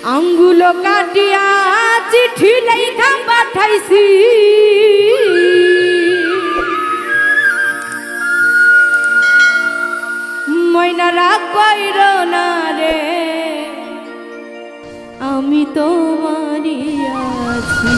আঙ্গুল কাটিয়া চিঠি লেখা পাঠাইছি ময়না রাগ কইর না রে আমি তোমারই আছি।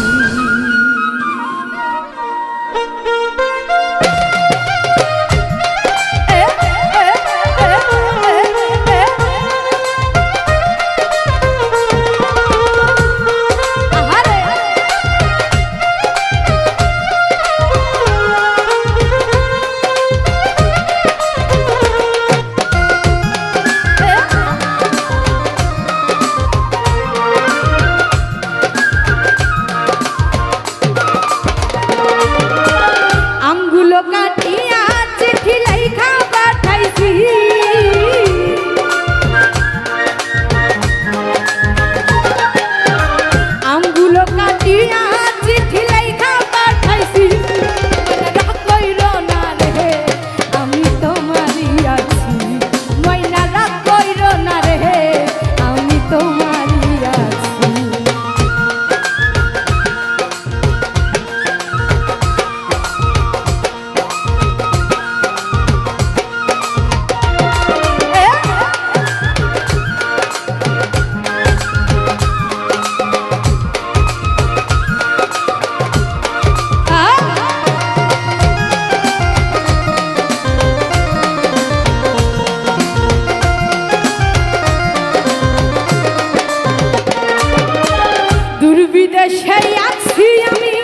বিদেশে আছি আমি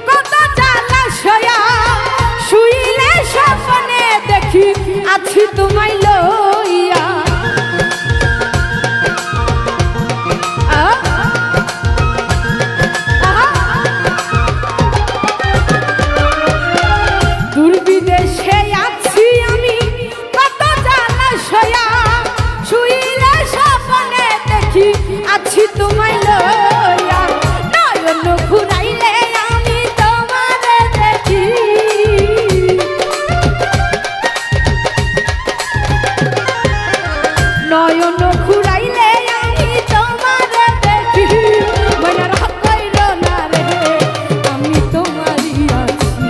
কত জালাশয়া শুইলে স্বপ্নে দেখি আছি তোমায় লইয়া দূর বিদেশে আছি আমি কত জালাশয়া শুইলে স্বপ্নে দেখি আছি তোমায় লইয়া ঘুরাইলে আমি তোমারে দেখি নয়ন ঘুরাইলে আমি তোমারে দেখি ময়না রাগ কইর না রে আমি তোমারই আছি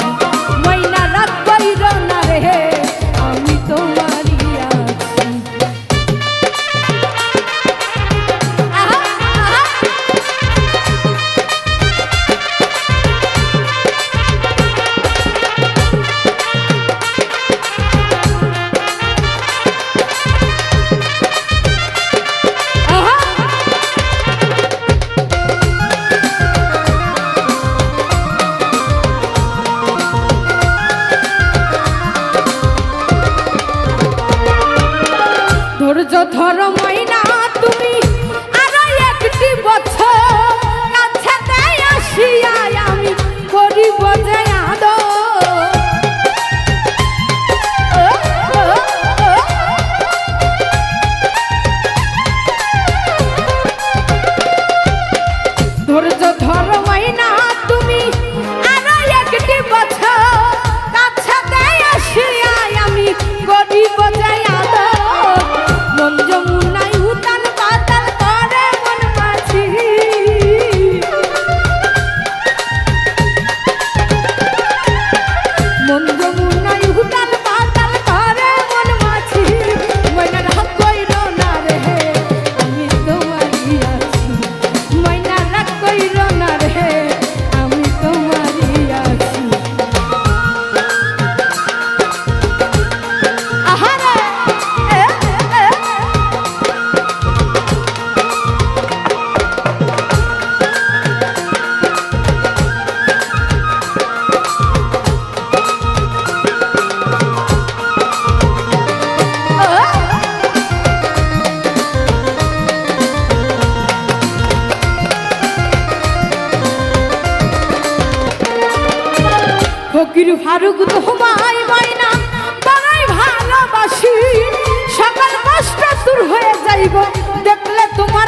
ময়না রাগ কইর না রে আমি তোমারই আছি। ধৈর্য ধর ময়না তুমি আরো একটি বছর কাছে আসিয়া আমি করিব যে আদর ধৈর্য ধর ময়না তুমি আরো একটি বছর কাছে আসিয়া আমি করিব যে আদর মন যমুনায় উতাল পাতাল করে মন মাঝি মন যমুনায় উতাল পাতাল করে মন মাঝি ময়না রাগ কইর না রে আমি তোমারই আছি ময়না রাগ কইর না রে আমি তোমারই আছি। আহারে ফকির ফারুক তোমায় ময়না বড়ই ভালোবাসি সকল কষ্ট দূর হয়ে যাইব দেখলে তোমার